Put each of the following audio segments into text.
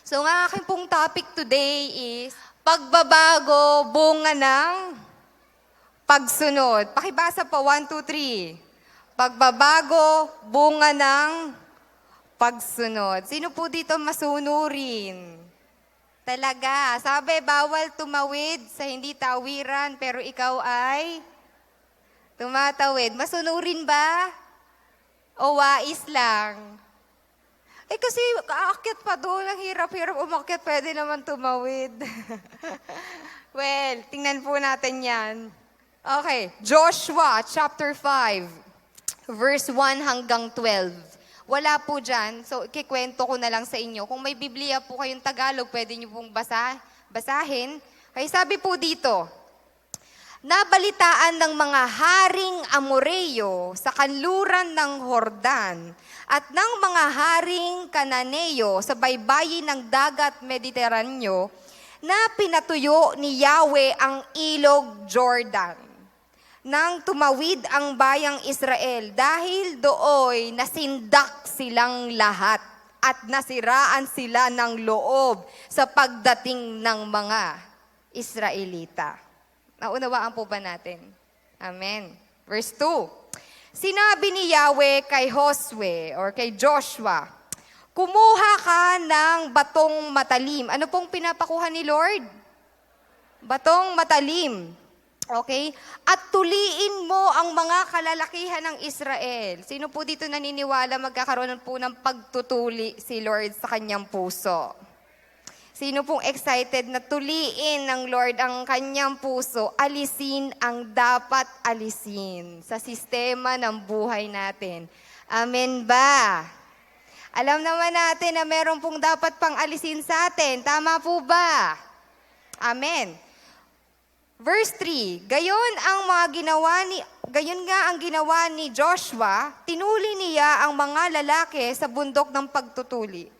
So ang aking pong topic today is pagbabago, bunga ng pagsunod. Pakibasa po, 1, 2, 3. Pagbabago, bunga ng pagsunod. Sino po dito masunurin? Talaga. Sabi, bawal tumawid sa hindi tawiran, pero ikaw ay tumatawid. Masunurin ba? O wais lang? Kasi aakyat pa doon, ang hirap-hirap umakyat, pwede naman tumawid. Well, tingnan po natin yan. Okay, Joshua chapter 5, verse 1 hanggang 12. Wala po dyan, so ikikwento ko na lang sa inyo. Kung may Biblia po kayong Tagalog, pwede nyo pong basahin. Okay, sabi po dito, nabalitaan ng mga haring Amoreo sa kanluran ng Hordan at ng mga haring Kananeo sa baybayin ng dagat Mediteraneo na pinatuyo ni Yahweh ang ilog Jordan nang tumawid ang bayang Israel dahil dooy nasindak silang lahat at nasiraan sila ng loob sa pagdating ng mga Israelita. Naunawaan po ba natin? Amen. Verse 2. Sinabi ni Yahweh kay Josue or kay Joshua, kumuha ka ng batong matalim. Ano pong pinapakuha ni Lord? Batong matalim. Okay? At tuliin mo ang mga kalalakihan ng Israel. Sino po dito naniniwala magkakaroon po ng pagtutuli si Lord sa kanyang puso? Sino pong excited na tuliin ng Lord ang kanyang puso, alisin ang dapat alisin sa sistema ng buhay natin? Amen ba? Alam naman natin na meron pong dapat pang alisin sa atin. Tama po ba? Amen. Verse 3, gayon nga ang ginawa ni Joshua, tinuli niya ang mga lalaki sa bundok ng pagtutuli.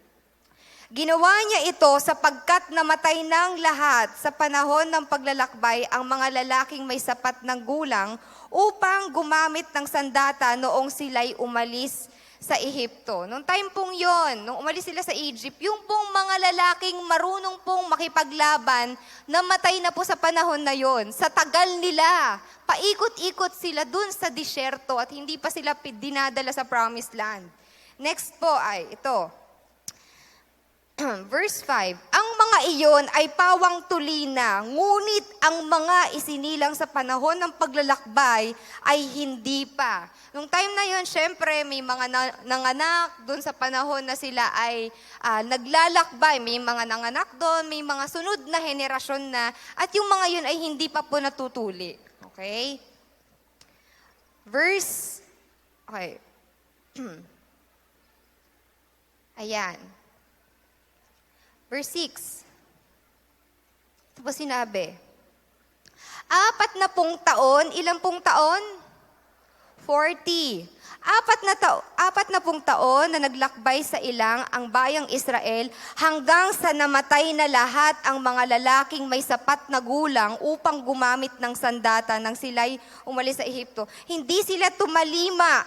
Ginawa niya ito sapagkat namatay ng lahat sa panahon ng paglalakbay ang mga lalaking may sapat ng gulang upang gumamit ng sandata noong sila'y umalis sa Ehipto. Noong time pong yon, nung umalis sila sa Egypt, yung pong mga lalaking marunong pong makipaglaban, namatay na po sa panahon na yon. Sa tagal nila, paikot-ikot sila dun sa disyerto at hindi pa sila dinadala sa promised land. Next po ay ito. Verse 5, ang mga iyon ay pawang tulina, ngunit ang mga isinilang sa panahon ng paglalakbay ay hindi pa. Nung time na yon, syempre, may mga nanganak doon sa panahon na sila ay naglalakbay. May mga nanganak doon, may mga sunod na henerasyon na, at yung mga yun ay hindi pa po natutuli. Okay? Okay. Ayan. Verse 6. Ito po sinabi, 40 taon, ilang pong taon? 40. 40 taon na naglakbay sa ilang ang bayang Israel hanggang sa namatay na lahat ang mga lalaking may sapat na gulang upang gumamit ng sandata nang sila'y umalis sa Ehipto. Hindi sila tumalima.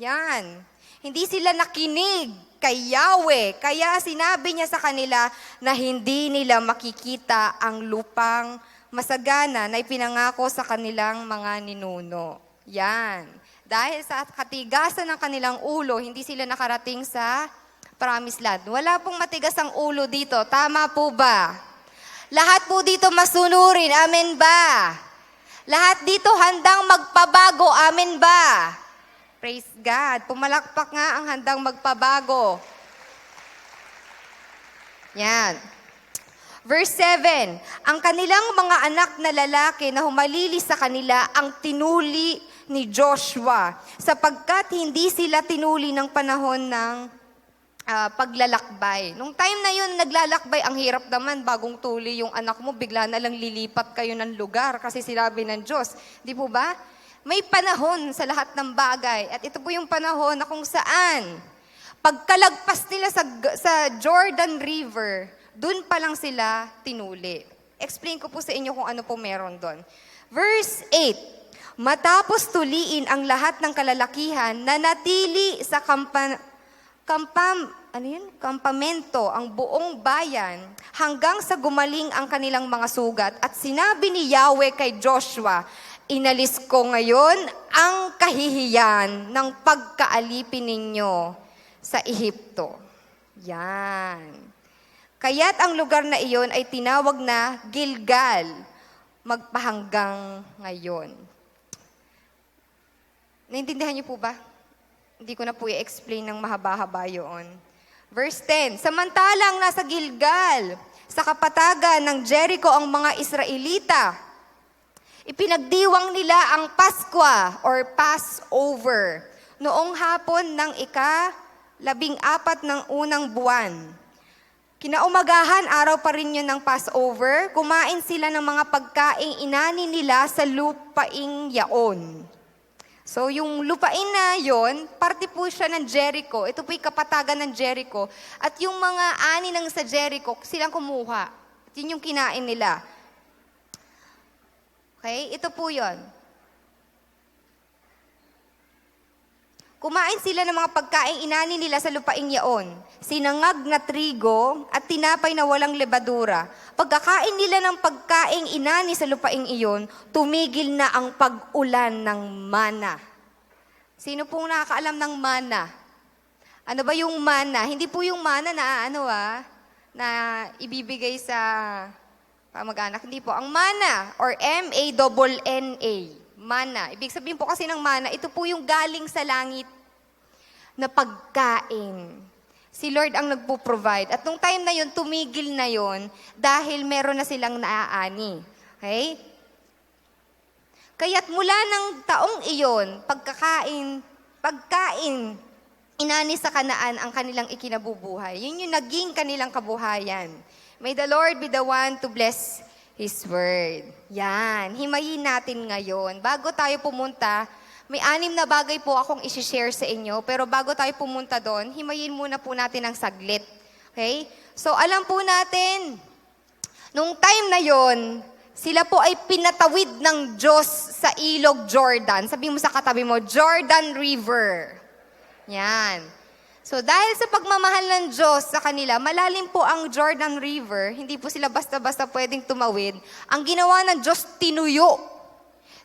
Yan. Hindi sila nakinig kay Yahweh. Kaya sinabi niya sa kanila na hindi nila makikita ang lupang masagana na ipinangako sa kanilang mga ninuno. Yan. Dahil sa katigasan ng kanilang ulo, hindi sila nakarating sa promised land. Wala pong matigas ang ulo dito. Tama po ba? Lahat po dito masunurin. Amen ba? Lahat dito handang magpabago. Amen ba? Praise God. Pumalakpak nga ang handang magpabago. Yan. Verse 7, ang kanilang mga anak na lalaki na humalili sa kanila ang tinuli ni Joshua sapagkat hindi sila tinuli ng panahon ng paglalakbay. Nung time na yun, naglalakbay, ang hirap naman, bagong tuli yung anak mo, bigla na lang lilipat kayo ng lugar kasi sinabi ng Diyos. Di po ba? May panahon sa lahat ng bagay. At ito po yung panahon na kung saan, pagkalagpas nila sa Jordan River, dun pa lang sila tinuli. Explain ko po sa inyo kung ano po meron doon. Verse 8, matapos tuliin ang lahat ng kalalakihan na natili sa kampamento ang buong bayan hanggang sa gumaling ang kanilang mga sugat. At sinabi ni Yahweh kay Joshua, inalis ko ngayon ang kahihiyan ng pagkaalipin ninyo sa Ehipto. Yan. Kaya't ang lugar na iyon ay tinawag na Gilgal, magpahanggang ngayon. Naintindihan niyo po ba? Hindi ko na po i-explain ng mahaba-haba yun. Verse 10, samantalang nasa Gilgal, sa kapatagan ng Jericho ang mga Israelita, ipinagdiwang nila ang Paskwa or Passover noong hapon ng ika-14 ng unang buwan. Kinaumagahan, araw pa rin yun ng Passover, kumain sila ng mga pagkaing inani nila sa lupaing yaon. So yung lupain na yon, parte po siya ng Jericho. Ito po yung kapatagan ng Jericho. At yung mga ani ng sa Jericho, silang kumuha. At yun yung kinain nila. Okay, ito po yon. Kumain sila ng mga pagkaing inani nila sa lupaing yaon. Sinangag na trigo at tinapay na walang lebadura. Pagkakain nila ng pagkaing inani sa lupaing iyon, tumigil na ang pag-ulan ng mana. Sino pong nakakaalam ng mana? Ano ba yung mana? Hindi po yung mana na ibibigay sa kamag-anak. Hindi po. Ang mana or M-A-N-N-A. Mana. Ibig sabihin po kasi ng mana, ito po yung galing sa langit na pagkain. Si Lord ang nagpo-provide. At nung time na yun, tumigil na yun dahil meron na silang naaani. Okay? Kaya't mula ng taong iyon, pagkain, inani sa Kanaan ang kanilang ikinabubuhay. Yun yung naging kanilang kabuhayan. May the Lord be the one to bless His Word. Yan. Himayin natin ngayon. Bago tayo pumunta, may 6 na bagay po akong isi-share sa inyo. Pero bago tayo pumunta doon, himayin muna po natin ng saglit. Okay? So, alam po natin, nung time na yon, sila po ay pinatawid ng Diyos sa ilog Jordan. Sabi mo sa katabi mo, Jordan River. Yan. So dahil sa pagmamahal ng Diyos sa kanila, malalim po ang Jordan River, hindi po sila basta-basta pwedeng tumawid. Ang ginawa ng Diyos, tinuyo.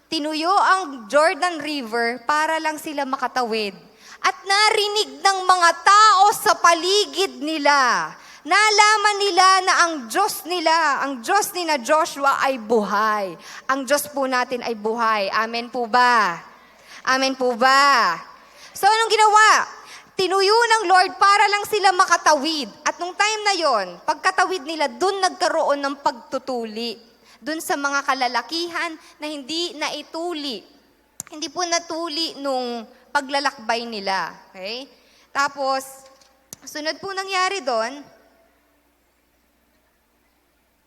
Tinuyo ang Jordan River para lang sila makatawid. At narinig ng mga tao sa paligid nila, nalaman nila na ang Diyos ni na Joshua ay buhay. Ang Diyos po natin ay buhay. Amen po ba? Amen po ba? So anong ginawa? Tinuyo ng Lord para lang sila makatawid. At nung time na yon, pagkatawid nila, dun nagkaroon ng pagtutuli. Dun sa mga kalalakihan na hindi naituli. Hindi po natuli nung paglalakbay nila. Okay? Tapos, sunod po nangyari doon,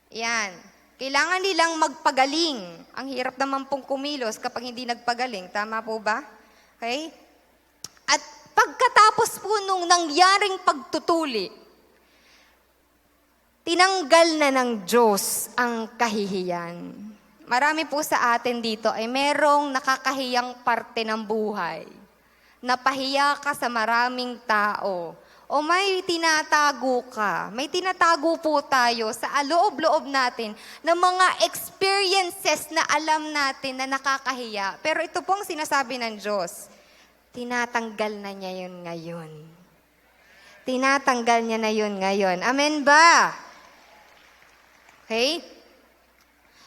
yan. Kailangan nilang magpagaling. Ang hirap naman pong kumilos kapag hindi nagpagaling. Tama po ba? Okay? At pagkatapos po nung nangyaring pagtutuli, tinanggal na ng Diyos ang kahihiyan. Marami po sa atin dito ay merong nakakahiyang parte ng buhay. Napahiya ka sa maraming tao. O may tinatago ka. May tinatago po tayo sa loob-loob natin ng mga experiences na alam natin na nakakahiya. Pero ito pong sinasabi ng Diyos, tinatanggal na niya yun ngayon. Tinatanggal niya na yun ngayon. Amen ba? Okay?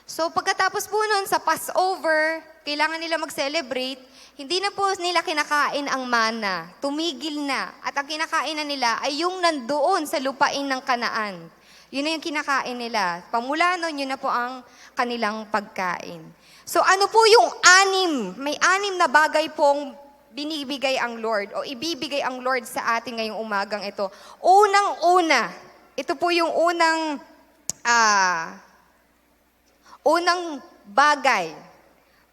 So pagkatapos po nun sa Passover, kailangan nila mag-celebrate, hindi na po nila kinakain ang mana. Tumigil na. At ang kinakain na nila ay yung nandoon sa lupain ng Kanaan. Yun na yung kinakain nila. Pamula nun, yun na po ang kanilang pagkain. So ano po yung 6? May 6 na bagay pong binibigay ang Lord o ibibigay ang Lord sa atin ngayong umagang ito. Unang-una, ito po yung unang bagay.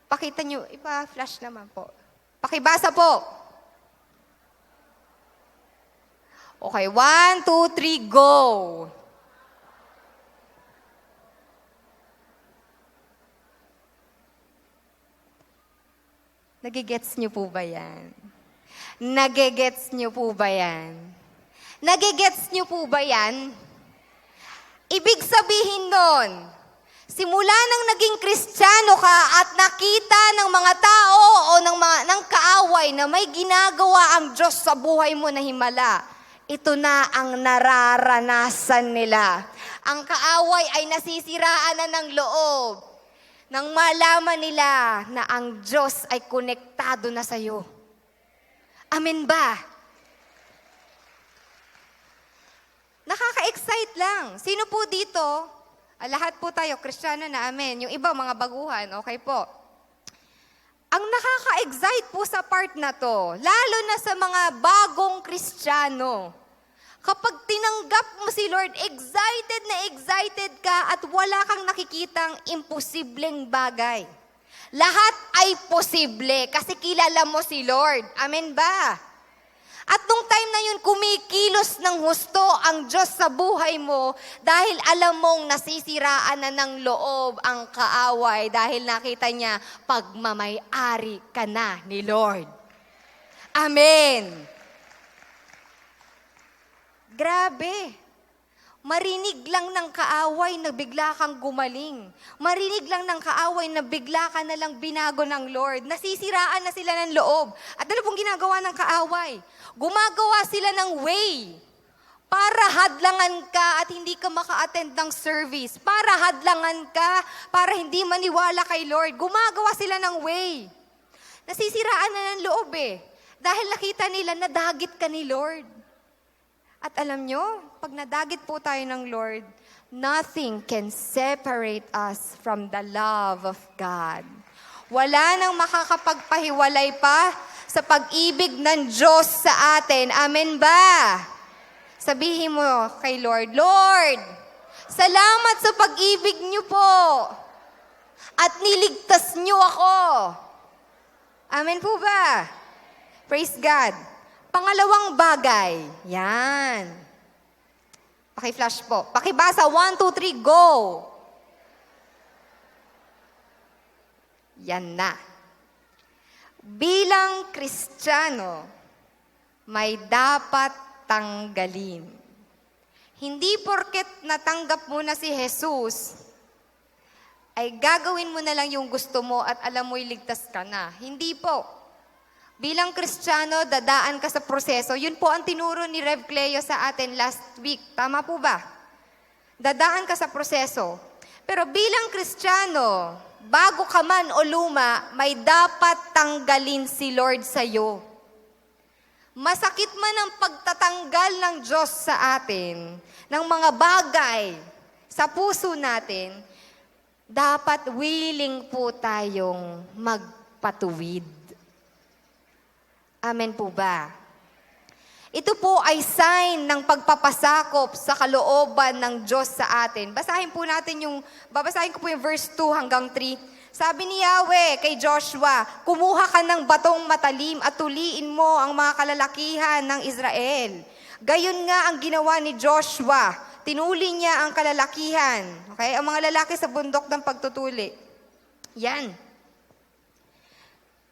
Pakita nyo, ipa-flash naman po. Pakibasa po. Okay, 1, 2, 3, go! Nagigets nyo po ba yan? Nagigets nyo po ba yan? Nagigets niyo po ba yan? Ibig sabihin nun, simula nang naging Kristiyano ka at nakita ng mga tao o ng kaaway na may ginagawa ang Diyos sa buhay mo na himala, ito na ang nararanasan nila. Ang kaaway ay nasisiraan na ng loob nang malaman nila na ang Diyos ay konektado na sa'yo. Amen ba? Nakaka-excite lang. Sino po dito? Lahat po tayo, Kristiyano na, amen. Yung iba, mga baguhan, okay po. Ang nakaka-excite po sa part na to, lalo na sa mga bagong Kristiyano, kapag tinanggap mo si Lord, excited na excited ka at wala kang nakikitang imposibleng bagay. Lahat ay posible kasi kilala mo si Lord. Amen ba? At nung time na yun, kumikilos ng husto ang Diyos sa buhay mo dahil alam mong nasisiraan na ng loob ang kaaway dahil nakita niya pagmamay-ari ka na ni Lord. Amen. Grabe. Marinig lang ng kaaway na bigla kang gumaling. Marinig lang ng kaaway na bigla ka na lang binago ng Lord. Nasisiraan na sila ng loob. At ano pong ginagawa ng kaaway? Gumagawa sila ng way para hadlangan ka at hindi ka maka-attend ng service. Para hadlangan ka, para hindi maniwala kay Lord. Gumagawa sila ng way. Nasisiraan na ng loob dahil nakita nila na dagit ka ni Lord. At alam nyo, pag nadagit po tayo ng Lord, nothing can separate us from the love of God. Wala nang makakapagpahiwalay pa sa pag-ibig ng Diyos sa atin. Amen ba? Sabihin mo kay Lord, Lord, salamat sa pag-ibig niyo po. At niligtas niyo ako. Amen po ba? Praise God. Pangalawang bagay. Yan. Paki-flash po. Pakibasa. 1, 2, 3, go! Yan na. Bilang Kristiyano, may dapat tanggalin. Hindi porket natanggap mo na si Jesus, ay gagawin mo na lang yung gusto mo at alam mo'y ligtas ka na. Hindi po. Bilang Kristiyano, dadaan ka sa proseso. Yun po ang tinuro ni Rev Cleo sa atin last week. Tama po ba? Dadaan ka sa proseso. Pero bilang Kristiyano, bago ka man o luma, may dapat tanggalin si Lord sa'yo. Masakit man ang pagtatanggal ng Diyos sa atin, ng mga bagay sa puso natin, dapat willing po tayong magpatuwid. Amen po ba? Ito po ay sign ng pagpapasakop sa kalooban ng Diyos sa atin. Babasahin ko po yung verse 2 hanggang 3. Sabi ni Yahweh kay Joshua, kumuha ka ng batong matalim at tuliin mo ang mga kalalakihan ng Israel. Gayon nga ang ginawa ni Joshua. Tinuli niya ang kalalakihan. Okay? Ang mga lalaki sa bundok ng pagtutuli. Yan.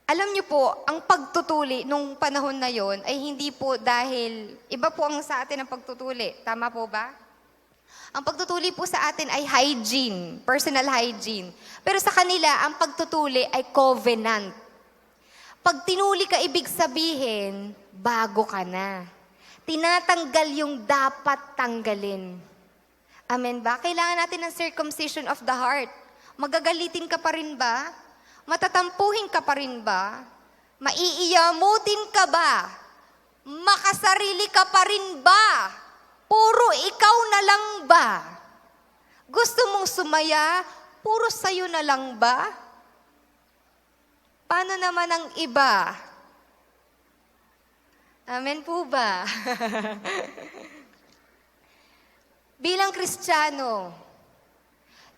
Alam niyo po, ang pagtutuli nung panahon na yon ay hindi po dahil, iba po ang sa atin ang pagtutuli. Tama po ba? Ang pagtutuli po sa atin ay hygiene, personal hygiene. Pero sa kanila, ang pagtutuli ay covenant. Pag tinuli ka, ibig sabihin, bago ka na. Tinatanggal yung dapat tanggalin. Amen ba? Kailangan natin ng circumcision of the heart. Magagalitin ka pa rin ba? Matatampuhin ka pa rin ba? Maiiyamutin ka ba? Makasarili ka pa rin ba? Puro ikaw na lang ba? Gusto mong sumaya? Puro sayo na lang ba? Paano naman ang iba? Amen po ba? Bilang Kristiyano,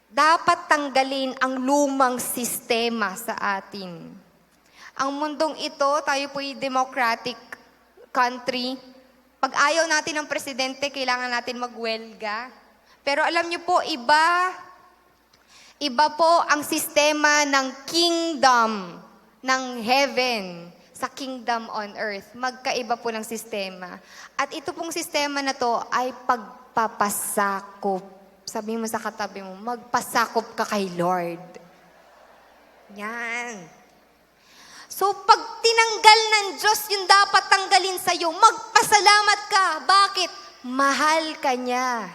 dapat tanggalin ang lumang sistema sa atin. Ang mundong ito, tayo po'y democratic country. Pag ayaw natin ng presidente, kailangan natin magwelga. Pero alam niyo po, iba po ang sistema ng kingdom, ng heaven, sa kingdom on earth. Magkaiba po ng sistema. At ito pong sistema na to ay pagpapasakop. Sabi mo sa katabi mo, magpasakop ka kay Lord. Yan. So, pag tinanggal ng Diyos yung dapat tanggalin sa'yo, magpasalamat ka. Bakit? Mahal ka niya.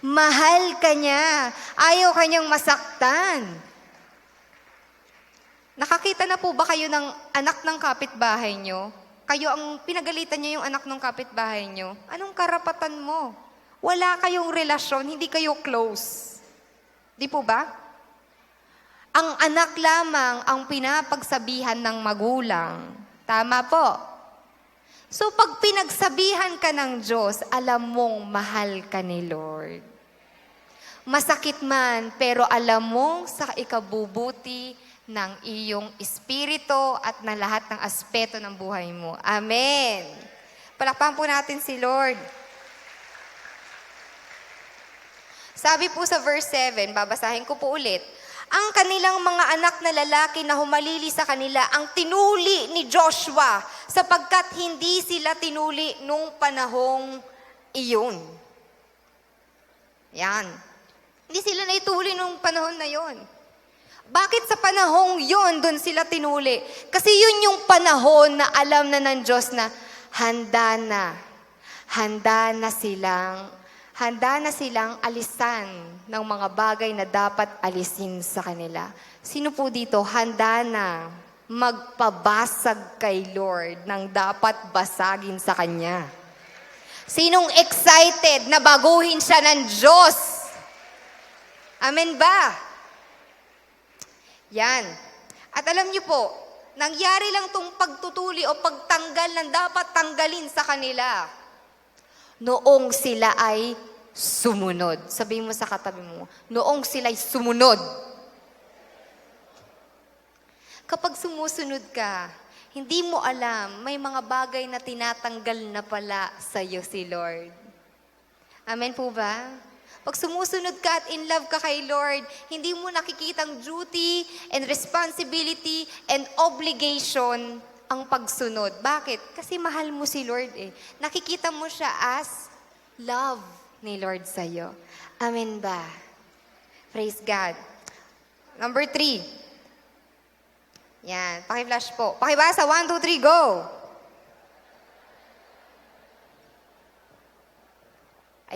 Mahal ka niya. Ayaw ka niyang masaktan. Nakakita na po ba kayo ng anak ng kapitbahay nyo? Kayo ang pinagalitan niyo yung anak ng kapitbahay nyo. Anong karapatan mo? Wala kayong relasyon, hindi kayo close. Di po ba? Ang anak lamang ang pinapagsabihan ng magulang. Tama po. So pag pinagsabihan ka ng Diyos, alam mong mahal ka ni Lord. Masakit man, pero alam mong sa ikabubuti ng iyong espiritu at na lahat ng aspeto ng buhay mo. Amen. Palakpakan po natin si Lord. Sabi po sa verse 7, babasahin ko po ulit, ang kanilang mga anak na lalaki na humalili sa kanila ang tinuli ni Joshua sapagkat hindi sila tinuli nung panahong iyon. Yan. Hindi sila naituli nung panahon na yon. Bakit sa panahong yon doon sila tinuli? Kasi yun yung panahon na alam na ng Diyos na handa na silang alisan ng mga bagay na dapat alisin sa kanila. Sino po dito handa na magpabasag kay Lord ng dapat basagin sa Kanya? Sinong excited na baguhin siya ng Diyos? Amen ba? Yan. At alam niyo po, nangyari lang tong pagtutuli o pagtanggal ng dapat tanggalin sa kanila noong sila ay sumunod. Sabihin mo sa katabi mo, noong sila ay sumunod. Kapag sumusunod ka, hindi mo alam, may mga bagay na tinatanggal na pala sa iyo si Lord. Amen po ba? Pag sumusunod ka at in love ka kay Lord, hindi mo nakikitang duty and responsibility and obligation ang pagsunod. Bakit? Kasi mahal mo si Lord eh. Nakikita mo siya as love ni Lord sa'yo. Amen ba? Praise God. Number 3. Yan. Paki-flash po. Pakibasa. 1, 2, 3, go!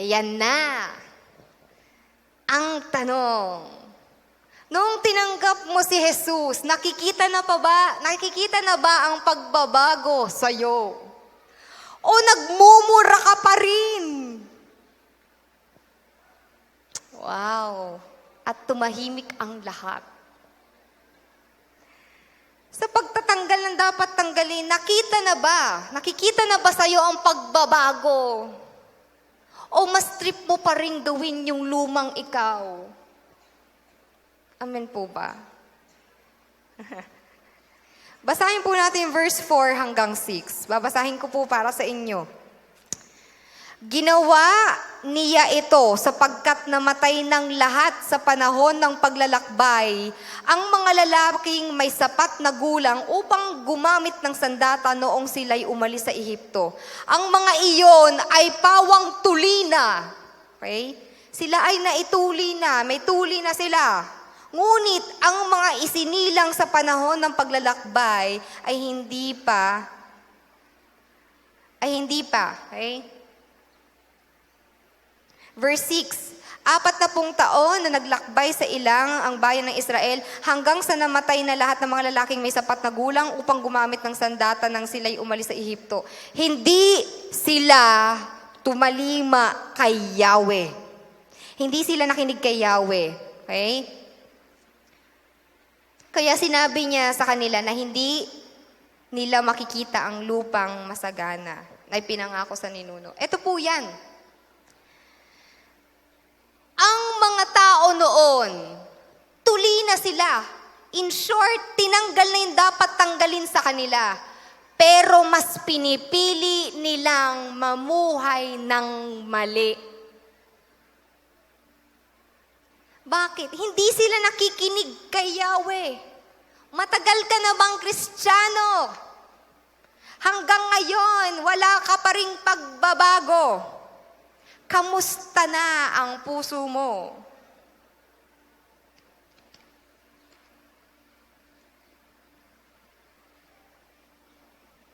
Ayan na. Ang tanong, noong tinanggap mo si Jesus, nakikita na ba ang pagbabago sa'yo? O nagmumura ka pa rin? Wow! At tumahimik ang lahat. Sa pagtatanggal ng dapat tanggalin, nakikita na ba sa'yo ang pagbabago? O mas trip mo pa rin gawin yung lumang ikaw? Amen po ba? Basahin po natin verse 4 hanggang 6. Babasahin ko po para sa inyo. Ginawa niya ito sapagkat namatay ng lahat sa panahon ng paglalakbay ang mga lalaking may sapat na gulang upang gumamit ng sandata noong sila'y umalis sa Ehipto. Ang mga iyon ay pawang tuli na. Okay? Sila ay naituli na, may tuli na sila. Ngunit ang mga isinilang sa panahon ng paglalakbay ay hindi pa. Okay? Verse 6, 40 taon na naglakbay sa ilang ang bayan ng Israel hanggang sa namatay na lahat ng mga lalaking may sapat na gulang upang gumamit ng sandata nang sila'y umalis sa Ehipto. Hindi sila tumalima kay Yahweh. Hindi sila nakinig kay Yahweh. Okay? Kaya sinabi niya sa kanila na hindi nila makikita ang lupang masagana na ipinangako sa ninuno. Ito po yan. Ang mga tao noon, tuli na sila. In short, tinanggal na yung dapat tanggalin sa kanila. Pero mas pinipili nilang mamuhay ng mali. Bakit? Hindi sila nakikinig kay Yahweh. Matagal ka na bang Kristiyano? Hanggang ngayon, wala ka pa ring pagbabago. Kamusta na ang puso mo?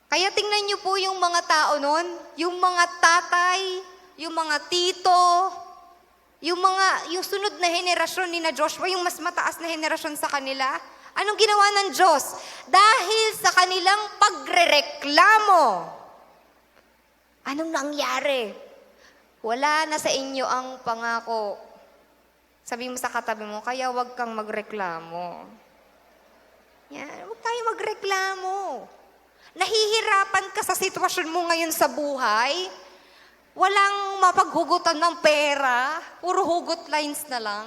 Kaya tingnan niyo po yung mga tao nun, yung mga tatay, yung mga tito, yung sunod na henerasyon ni na Joshua, yung mas mataas na henerasyon sa kanila. Anong ginawa ng Diyos? Dahil sa kanilang pagrereklamo. Anong nangyari? Wala na sa inyo ang pangako. Sabi mo sa katabi mo, kaya wag kang magreklamo. Yan, wag tayo magreklamo. Nahihirapan ka sa sitwasyon mo ngayon sa buhay. Walang mapaghugutan ng pera. Puro hugot lines na lang.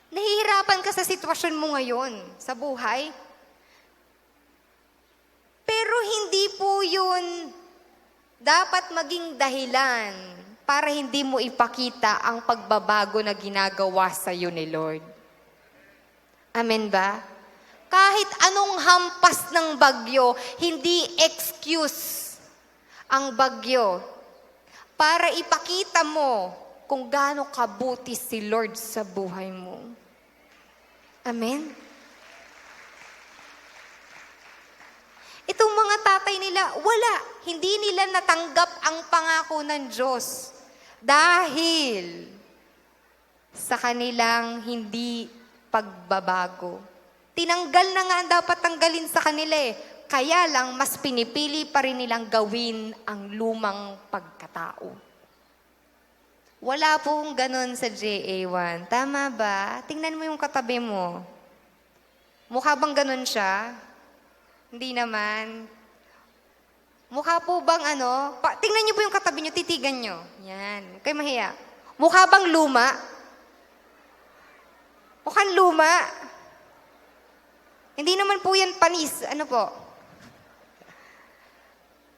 Nahihirapan ka sa sitwasyon mo ngayon sa buhay. Pero hindi po yun dapat maging dahilan para hindi mo ipakita ang pagbabago na ginagawa sa iyo ni Lord. Amen ba? Kahit anong hampas ng bagyo, hindi excuse ang bagyo para ipakita mo kung gaano kabuti si Lord sa buhay mo. Amen? Itong mga tatay nila, wala. Hindi nila natanggap ang pangako ng Diyos dahil sa kanilang hindi pagbabago. Tinanggal na nga ang dapat tanggalin sa kanila eh. Kaya lang, mas pinipili pa rin nilang gawin ang lumang pagkatao. Wala pong ganun sa JA1. Tama ba? Tingnan mo yung katabi mo. Mukha bang ganun siya? Hindi naman. Mukha po bang tingnan niyo po yung katabi niyo, titigan niyo. Yan. Kayo mahiya. Mukha bang luma? Mukhang luma. Hindi naman po yan panis. Ano po?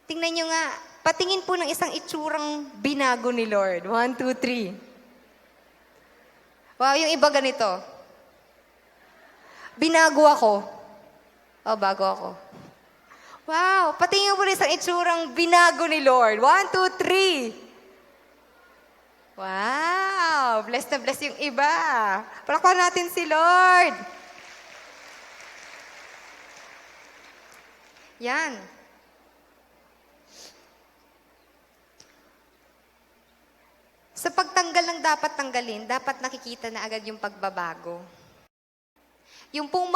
Tingnan nyo nga. Patingin po ng isang itsurang binago ni Lord. 1, 2, 3. Wow, yung iba ganito. Binago ako. Bago ako. Wow, patingin po ng isang itsurang binago ni Lord. 1, 2, 3. Wow, blessed na blessed yung iba. Palakpakan natin si Lord. Yan. Sa pagtanggal ng dapat tanggalin, dapat nakikita na agad yung pagbabago. Yung pong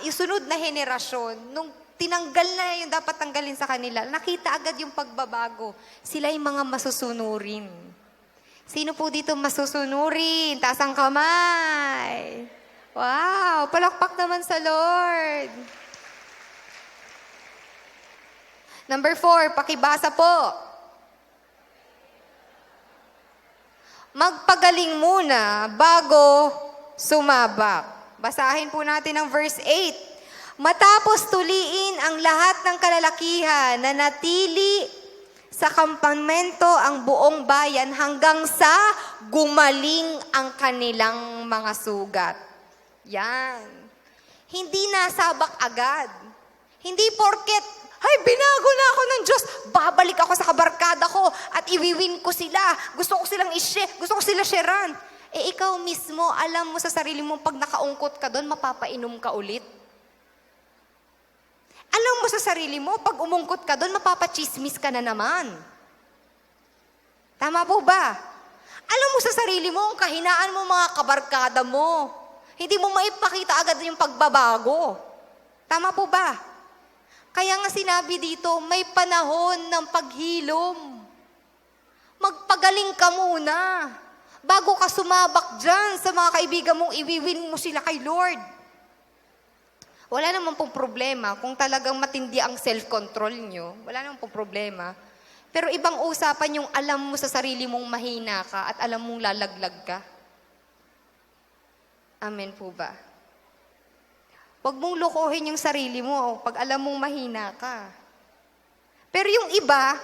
yung sunod na henerasyon, nung tinanggal na yung dapat tanggalin sa kanila, nakita agad yung pagbabago. Sila yung mga masusunurin. Sino po dito masusunurin? Taas ang kamay. Wow, palakpak naman sa Lord. Number 4, pakibasa po. Magpagaling muna bago sumabak. Basahin po natin ang verse 8. Matapos tuliin ang lahat ng kalalakihan na natili sa kampamento ang buong bayan hanggang sa gumaling ang kanilang mga sugat. Yan. Hindi nasabak agad. Hindi porket binago na ako ng Diyos. Babalik ako sa kabarkada ko at iwiwin ko sila. Gusto ko silang gusto ko sila sharean. Ikaw mismo, alam mo sa sarili mo, pag nakaungkot ka doon, mapapainom ka ulit. Alam mo sa sarili mo, pag umungkot ka doon, mapapachismis ka na naman. Tama po ba? Alam mo sa sarili mo, ang kahinaan mo mga kabarkada mo. Hindi mo maipakita agad yung pagbabago. Tama po ba? Kaya nga sinabi dito, may panahon ng paghilom. Magpagaling ka muna. Bago ka sumabak dyan sa mga kaibigan mong iwiwin mo sila kay Lord. Wala naman pong problema. Kung talagang matindi ang self-control nyo, wala naman pong problema. Pero ibang usapan yung alam mo sa sarili mong mahina ka at alam mong lalaglag ka. Amen po ba? Huwag mong lokohin yung sarili mo pag alam mong mahina ka. Pero yung iba,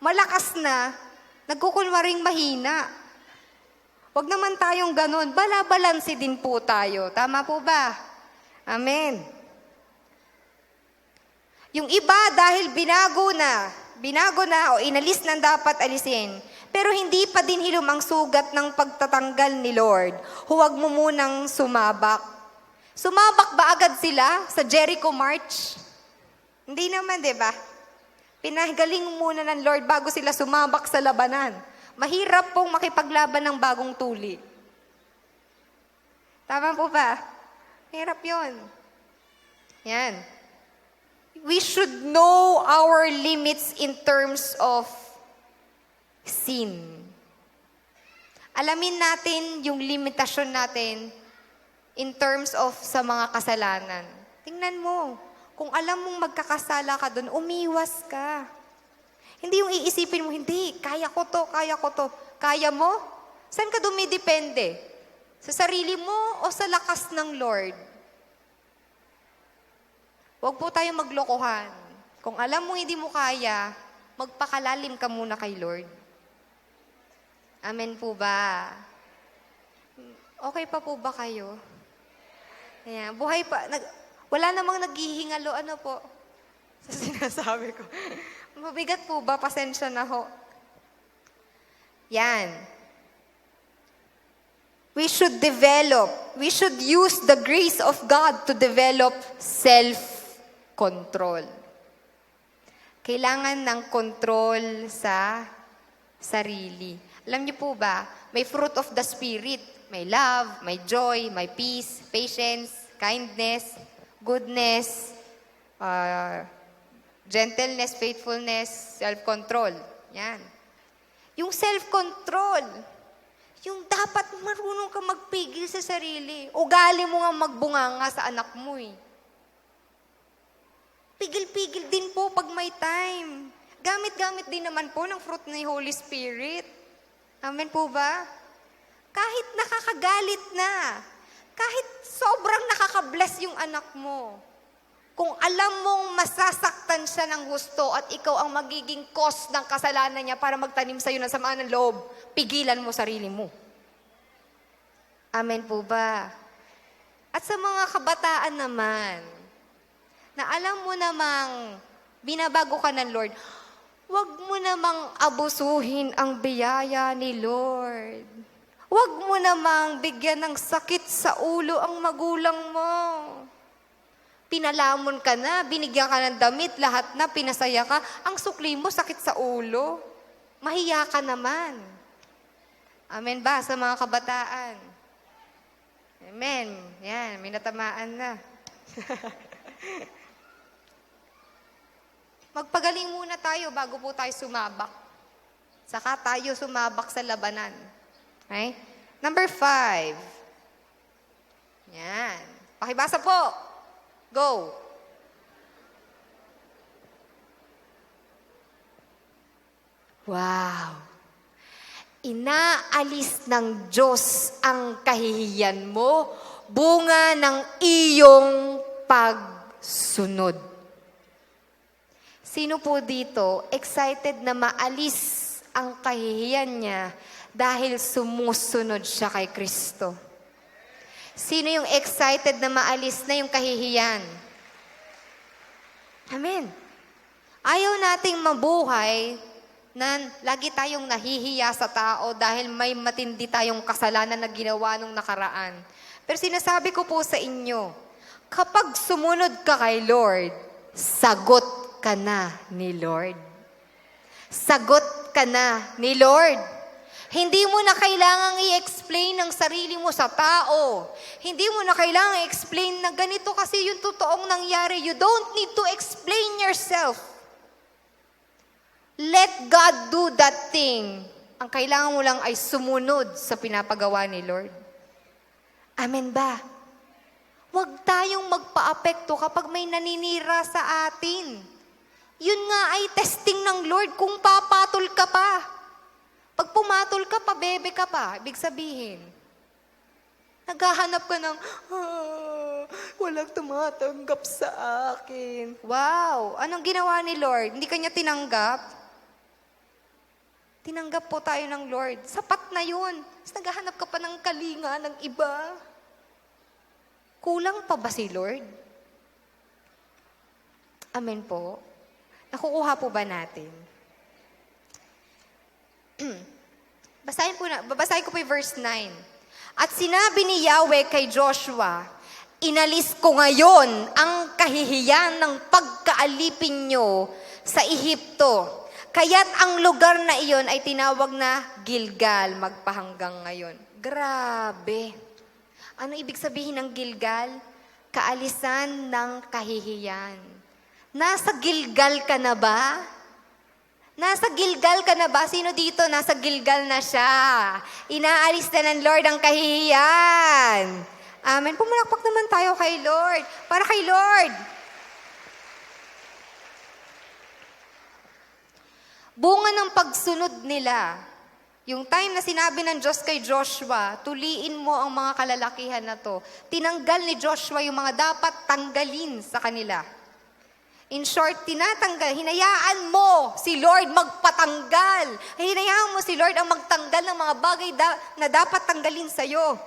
malakas na, nagkukunwaring mahina. Huwag naman tayong ganun. Balabalansi din po tayo. Tama po ba? Amen. Yung iba dahil binago na o inalis ng dapat alisin, pero hindi pa din hilom ang sugat ng pagtatanggal ni Lord. Huwag mo munang sumabak. Sumabak ba agad sila sa Jericho March? Hindi naman, di ba? Pinagaling muna ng Lord bago sila sumabak sa labanan. Mahirap pong makipaglaban ng bagong tuli. Tama po ba? Hirap yun. Yan. We should know our limits in terms of sin. Alamin natin yung limitasyon natin in terms of sa mga kasalanan. Tingnan mo, kung alam mong magkakasala ka doon, umiwas ka. Hindi yung iisipin mo, hindi, kaya ko to. Kaya mo? Saan ka dumidepende? Sa sarili mo o sa lakas ng Lord? Huwag po tayong maglokohan. Kung alam mo hindi mo kaya, magpakalalim ka muna kay Lord. Amen po ba? Okay pa po ba kayo? Ayan, buhay pa. Wala namang naghihingalo. Ano po? Sa sinasabi ko. Mabigat po ba? Pasensya na ho. Yan. We should use the grace of God to develop self-control. Kailangan ng control sa sarili. Alam niyo po ba, may fruit of the Spirit. May love, may joy, may peace, patience, kindness, goodness, gentleness, faithfulness, self-control. Yan. Yung self-control, yung dapat marunong ka magpigil sa sarili. Ugali mo nga magbunganga sa anak mo eh. Pigil-pigil din po pag may time. Gamit-gamit din naman po ng fruit ni Holy Spirit. Amen po ba? Kahit nakakagalit na, kahit sobrang nakaka-bless yung anak mo, kung alam mong masasaktan siya ng gusto at ikaw ang magiging cause ng kasalanan niya para magtanim sa'yo ng samaan ng loob, pigilan mo sarili mo. Amen po ba? At sa mga kabataan naman, na alam mo namang binabago ka ng Lord, huwag mo namang abusuhin ang biyaya ni Lord. Huwag mo namang bigyan ng sakit sa ulo ang magulang mo. Pinalamon ka na, binigyan ka ng damit, lahat na, pinasaya ka. Ang sukli mo, sakit sa ulo. Mahiya ka naman. Amen ba sa mga kabataan? Amen. Yan, may natamaan na. Magpagaling muna tayo bago po tayo sumabak. Saka tayo sumabak sa labanan. Okay? Number 5. Yan. Pakibasa po. Go. Wow. Inaalis ng Diyos ang kahihiyan mo, bunga ng iyong pagsunod. Sino po dito excited na maalis ang kahihiyan niya dahil sumusunod siya kay Kristo? Sino yung excited na maalis na yung kahihiyan? Amen. Ayaw nating mabuhay na lagi tayong nahihiya sa tao dahil may matindi tayong kasalanan na ginawa nung nakaraan. Pero sinasabi ko po sa inyo, kapag sumunod ka kay Lord, sagot ka na ni Lord. Sagot ka na ni Lord. Hindi mo na kailangang i-explain ang sarili mo sa tao. Hindi mo na kailangang i-explain na ganito kasi yung totoong nangyari. You don't need to explain yourself. Let God do that thing. Ang kailangan mo lang ay sumunod sa pinapagawa ni Lord. Amen ba? Huwag tayong magpa-apekto kapag may naninira sa atin. Yun nga ay testing ng Lord kung papatol ka pa. Pag pumatol ka pa, bebe ka pa, ibig sabihin, naghahanap ka ng, walang tumatanggap sa akin. Wow! Anong ginawa ni Lord? Hindi kanya tinanggap? Tinanggap po tayo ng Lord. Sapat na yun. Tapos naghahanap ka pa ng kalinga ng iba. Kulang pa ba si Lord? Amen po. Nakukuha po ba natin? Babasahin ko po yung verse 9. At sinabi ni Yahweh kay Joshua, inalis ko ngayon ang kahihiyan ng pagkaalipin nyo sa Ehipto. Kaya't ang lugar na iyon ay tinawag na Gilgal, magpahanggang ngayon. Grabe. Ano ibig sabihin ng Gilgal? Kaalisan ng kahihiyan. Nasa Gilgal ka na ba? Nasa Gilgal ka na ba? Sino dito? Nasa Gilgal na siya. Inaalis na ng Lord ang kahihiyan. Amen. Pumalakpak naman tayo kay Lord. Para kay Lord. Bunga ng pagsunod nila. Yung time na sinabi ng Diyos kay Joshua, tuliin mo ang mga kalalakihan na to. Tinanggal ni Joshua yung mga dapat tanggalin sa kanila. In short, hinayaan mo si Lord magpatanggal. Hinayaan mo si Lord ang magtanggal ng mga bagay na dapat tanggalin sa'yo.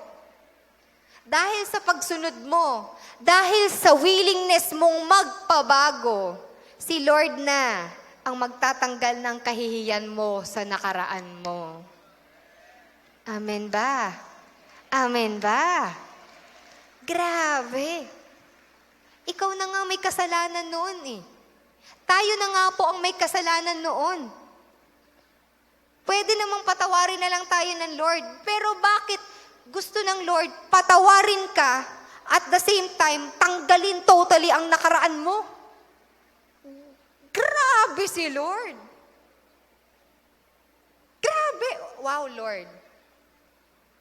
Dahil sa pagsunod mo, dahil sa willingness mong magpabago, si Lord na ang magtatanggal ng kahihiyan mo sa nakaraan mo. Amen ba? Amen ba? Grabe. Ikaw na nga may kasalanan noon eh. Tayo na nga po ang may kasalanan noon. Pwede namang patawarin na lang tayo ng Lord. Pero bakit gusto ng Lord patawarin ka at the same time tanggalin totally ang nakaraan mo? Grabe si Lord. Grabe. Wow, Lord.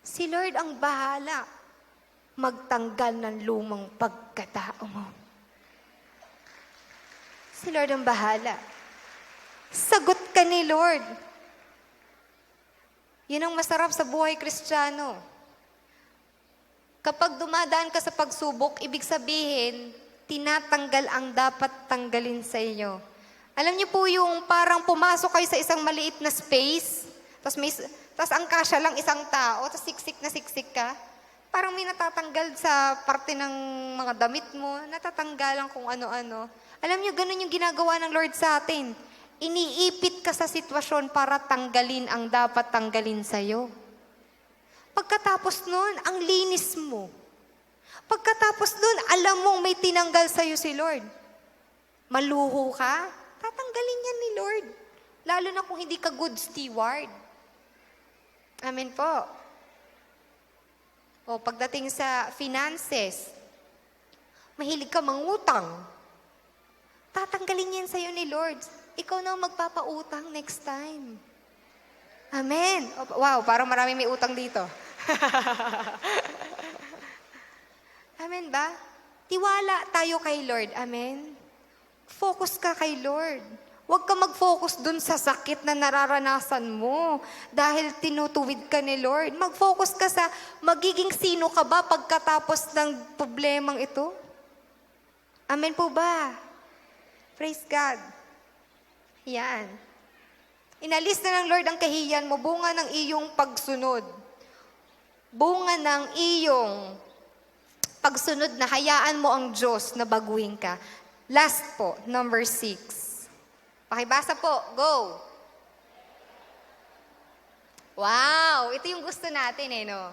Si Lord ang bahala magtanggal ng lumang pagkatao mo. Si Lord ang bahala. Sagot ka ni Lord. Yan ang masarap sa buhay Kristiyano. Kapag dumadaan ka sa pagsubok, ibig sabihin, tinatanggal ang dapat tanggalin sa iyo. Alam niyo po yung parang pumasok kayo sa isang maliit na space, tapos ang kasya lang isang tao, tapos siksik na siksik ka. Parang may natatanggal sa parte ng mga damit mo, natatanggalan kung ano-ano. Alam niyo, ganun yung ginagawa ng Lord sa atin. Iniipit ka sa sitwasyon para tanggalin ang dapat tanggalin sa'yo. Pagkatapos nun, ang linis mo. Pagkatapos nun, alam mong may tinanggal sa'yo si Lord. Maluho ka, tatanggalin yan ni Lord. Lalo na kung hindi ka good steward. Amen po. O pagdating sa finances, mahilig ka mangutang. Tatanggalin yan sa'yo ni Lord. Ikaw na magpapautang next time. Amen. Wow, parang marami may utang dito. Amen ba? Tiwala tayo kay Lord. Amen. Focus ka kay Lord. Huwag ka mag-focus dun sa sakit na nararanasan mo dahil tinutuwid ka ni Lord. Mag-focus ka sa magiging sino ka ba pagkatapos ng problemang ito. Amen po ba? Praise God. Yan. Inalis na ng Lord ang kahiyan mo, bunga ng iyong pagsunod. Bunga ng iyong pagsunod na hayaan mo ang Diyos na baguhin ka. Last po, number 6. Pakibasa po. Go. Wow, ito yung gusto natin no?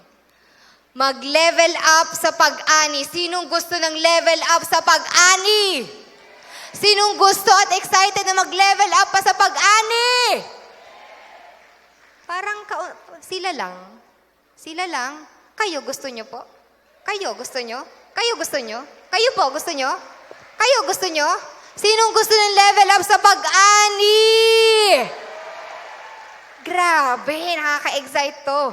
Mag-level up sa pag-ani. Sinong gusto ng level up sa pag-ani? Sinong gusto at excited na mag-level up pa sa pag-ani? Parang sila lang. Sila lang. Kayo gusto nyo po? Kayo gusto nyo? Kayo gusto nyo? Kayo po gusto nyo? Kayo gusto nyo? Sinong gusto ng level up sa pag-ani? Grabe, nakaka-excite to.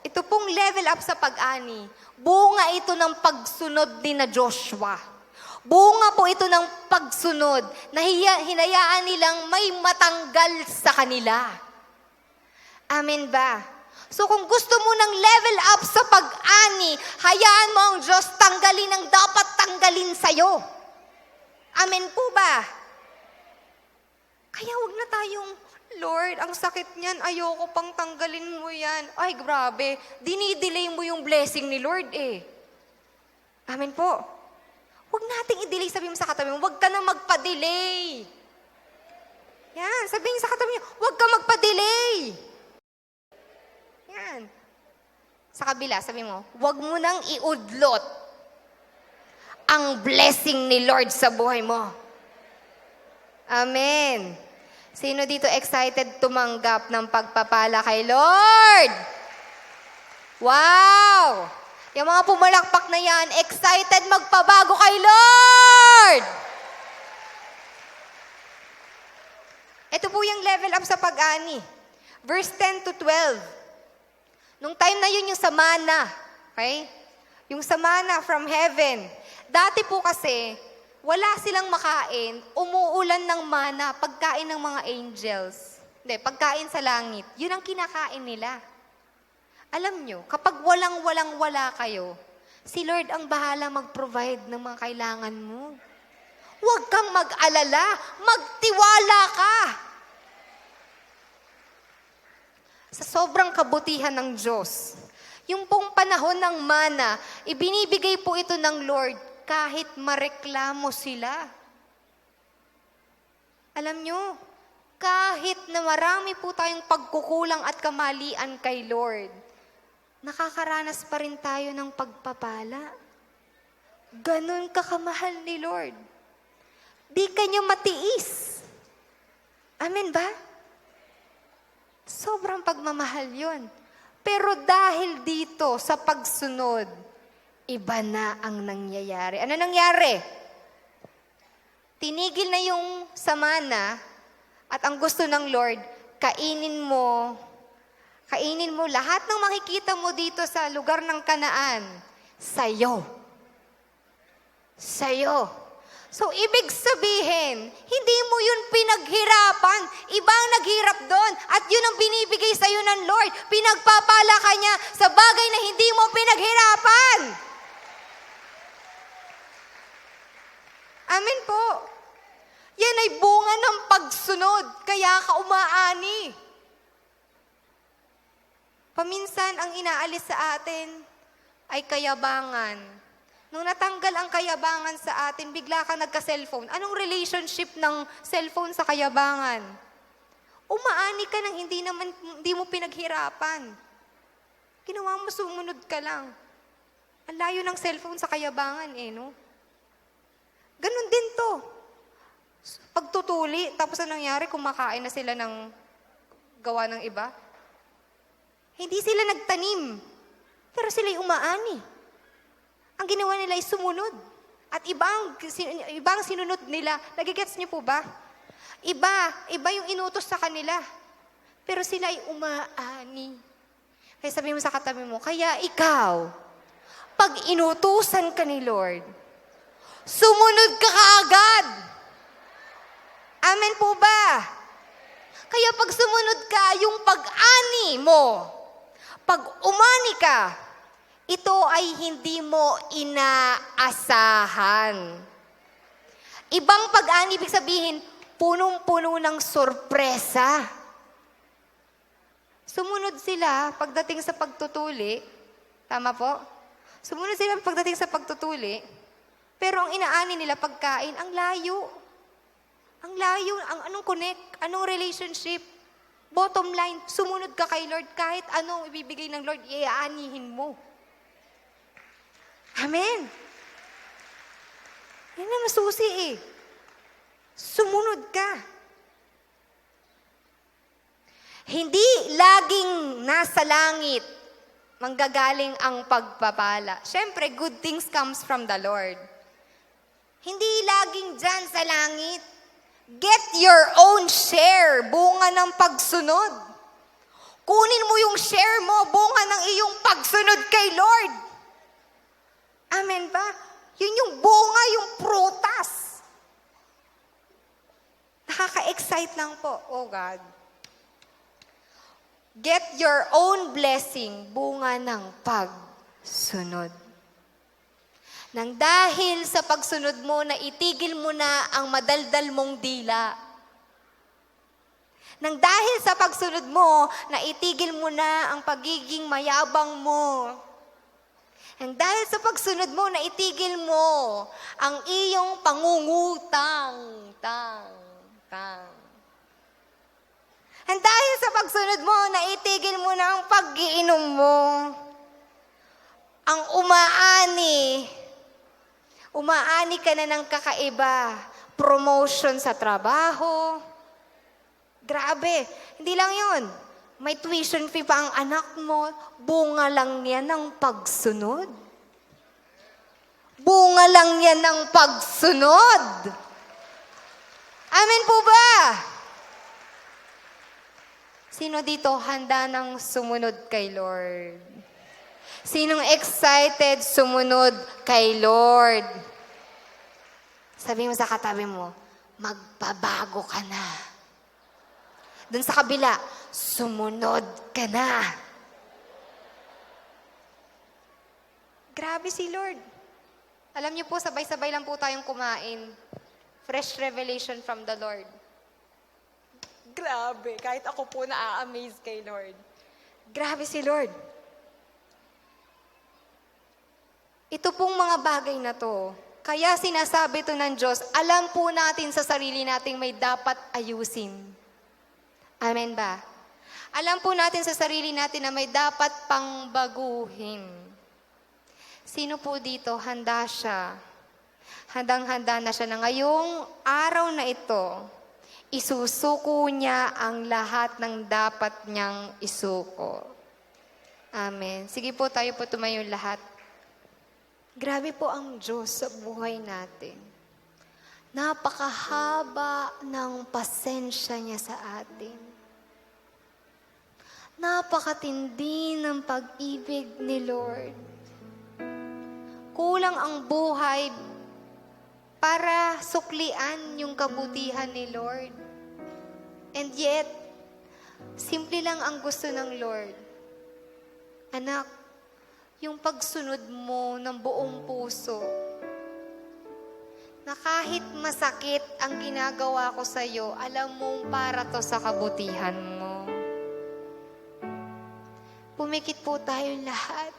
Ito pong level up sa pag-ani, bunga ito ng pagsunod ni na Joshua. Bunga po ito ng pagsunod na hinayaan nilang may matanggal sa kanila. Amen ba? So kung gusto mo ng level up sa pag-ani, hayaan mo ang Diyos tanggalin ang dapat tanggalin sa'yo. Amen po ba? Kaya wag na tayong Lord, ang sakit niyan, ayoko pang tanggalin mo yan. Ay, grabe, dinidelay mo yung blessing ni Lord eh. Amen po. Huwag nating i-delay, sabihin mo sa katabi mo, huwag ka na magpa-delay. Yan, sabihin sa katabi mo, huwag ka magpa-delay. Yan. Sa kabila, sabihin mo, huwag mo nang iudlot ang blessing ni Lord sa buhay mo. Amen. Sino dito excited tumanggap ng pagpapala kay Lord? Wow! Yung mga pumalakpak na yan, excited magpabago kay Lord! Ito po yung level up sa pag-ani. Verse 10 to 12. Nung time na yun yung sa mana, okay? Yung sa mana from heaven. Dati po kasi, wala silang makain, umuulan ng mana, pagkain ng mga angels. Hindi, pagkain sa langit. Yun ang kinakain nila. Alam nyo, kapag walang-wala kayo, si Lord ang bahala mag-provide ng mga kailangan mo. Huwag kang mag-alala, magtiwala ka. Sa sobrang kabutihan ng Diyos, yung pong panahon ng mana, ibinibigay po ito ng Lord kahit mareklamo sila. Alam nyo, kahit na marami po tayong pagkukulang at kamalian kay Lord, nakakaranas pa rin tayo ng pagpapala. Ganon kakamahal ni Lord. Di kanya matiis. Amen ba? Sobrang pagmamahal yun. Pero dahil dito sa pagsunod, iba na ang nangyayari. Ano nangyari? Tinigil na yung samana at ang gusto ng Lord, kainin mo lahat ng makikita mo dito sa lugar ng Kanaan, sa'yo. Sa'yo. So, ibig sabihin, hindi mo yun pinaghirapan. Ibang naghirap doon. At yun ang binibigay sa'yo ng Lord. Pinagpapala ka niya sa bagay na hindi mo pinaghirapan. Amen po. Yan ay bunga ng pagsunod. Kaya ka umaani. Paminsan, ang inaalis sa atin ay kayabangan. Nung natanggal ang kayabangan sa atin, bigla ka nagka-cellphone. Anong relationship ng cellphone sa kayabangan? Umaani ka nang hindi mo pinaghirapan. Ginawa mo, sumunod ka lang. Ang layo ng cellphone sa kayabangan no? Ganon din to. Pagtutuli, tapos ang nangyari, kumakain na sila ng gawa ng iba. Hindi sila nagtanim, pero sila'y umaani. Ang ginawa nila ay sumunod. At ibang sinunod nila. Nagigets niyo po ba? Iba yung inutos sa kanila. Pero sila ay umaani. Kaya sabi mo sa katabi mo, kaya ikaw, pag inutusan ka ni Lord, sumunod ka kaagad. Amen po ba? Kaya pag sumunod ka, yung pag-ani mo, pag umani ka, ito ay hindi mo inaasahan. Ibang pag-ani, ibig sabihin, punong-puno ng sorpresa. Sumunod sila pagdating sa pagtutuli. Tama po? Sumunod sila pagdating sa pagtutuli. Pero ang inaani nila pagkain, ang layo. Ang layo, anong connect, anong relationship. Bottom line, sumunod ka kay Lord kahit anong ibibigay ng Lord, iaanihin mo. Amen. Yan na masusi Sumunod ka. Hindi laging nasa langit manggagaling ang pagpapala. Siyempre, good things comes from the Lord. Hindi laging dyan sa langit. Get your own share, bunga ng pagsunod. Kunin mo yung share mo, bunga ng iyong pagsunod kay Lord. Amen ba? Yun yung bunga, yung prutas. Nakaka-excite lang po. Oh God. Get your own blessing, bunga ng pagsunod. Nang dahil sa pagsunod mo, na itigil mo na ang madaldal mong dila. Nang dahil sa pagsunod mo, naitigil mo na ang pagiging mayabang mo. Nang dahil sa pagsunod mo, naitigil mo ang iyong pangungutang. Nang dahil sa pagsunod mo, naitigil mo na ang pag-iinom mo. Ang umaani. Umaani ka na ng kakaiba. Promotion sa trabaho. Grabe, hindi lang yun. May tuition fee pa ang anak mo. Bunga lang yan ng pagsunod. Bunga lang yan ng pagsunod. Amen po ba? Sino dito handa ng sumunod kay Lord? Sinong excited sumunod kay Lord? Sabi mo sa katabi mo, magbabago ka na. Doon sa kabila, sumunod ka na. Grabe si Lord. Alam niyo po, sabay-sabay lang po tayong kumain. Fresh revelation from the Lord. Grabe, kahit ako po na-amaze kay Lord. Grabe si Lord. Ito pong mga bagay na to, kaya sinasabi to ng Diyos, alam po natin sa sarili nating may dapat ayusin. Amen ba? Alam po natin sa sarili natin na may dapat pang baguhin. Sino po dito handa siya? Handang-handa na siya na ngayong araw na ito, isusuko niya ang lahat ng dapat niyang isuko. Amen. Sige po, tayo po tumayo lahat. Grabe po ang Diyos sa buhay natin. Napakahaba ng pasensya niya sa atin. Napakatindi ng pag-ibig ni Lord. Kulang ang buhay para suklian yung kabutihan ni Lord. And yet, simple lang ang gusto ng Lord. Anak, yung pagsunod mo ng buong puso, na kahit masakit ang ginagawa ko sa iyo, alam mong para to sa kabutihan mo. Pumikit po tayo lahat.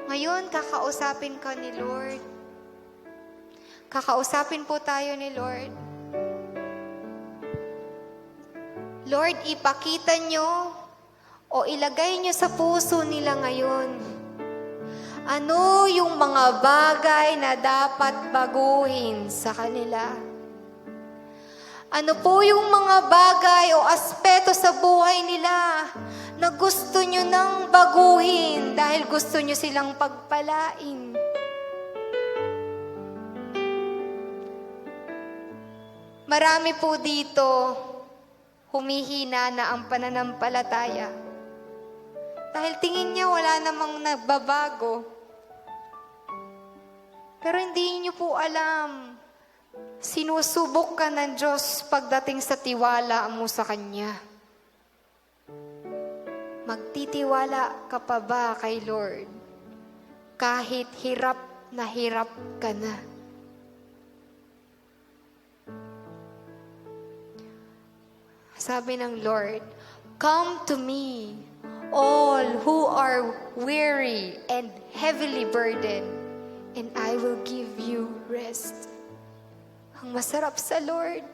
Ngayon, kakausapin ka ni Lord. Kakausapin po tayo ni Lord. Lord, ipakita nyo o ilagay nyo sa puso nila ngayon. Ano yung mga bagay na dapat baguhin sa kanila? Ano po yung mga bagay o aspeto sa buhay nila na gusto nyo nang baguhin dahil gusto nyo silang pagpalain? Marami po dito humihina na ang pananampalataya. Dahil tingin niya wala namang nagbabago. Pero hindi niyo po alam, sinusubok ka ng Diyos pagdating sa tiwala mo sa Kanya. Magtitiwala ka pa ba kay Lord? Kahit hirap ka na. Sabi ng Lord, "Come to me, all who are weary and heavily burdened, and I will give you rest." Ang masarap sa Lord.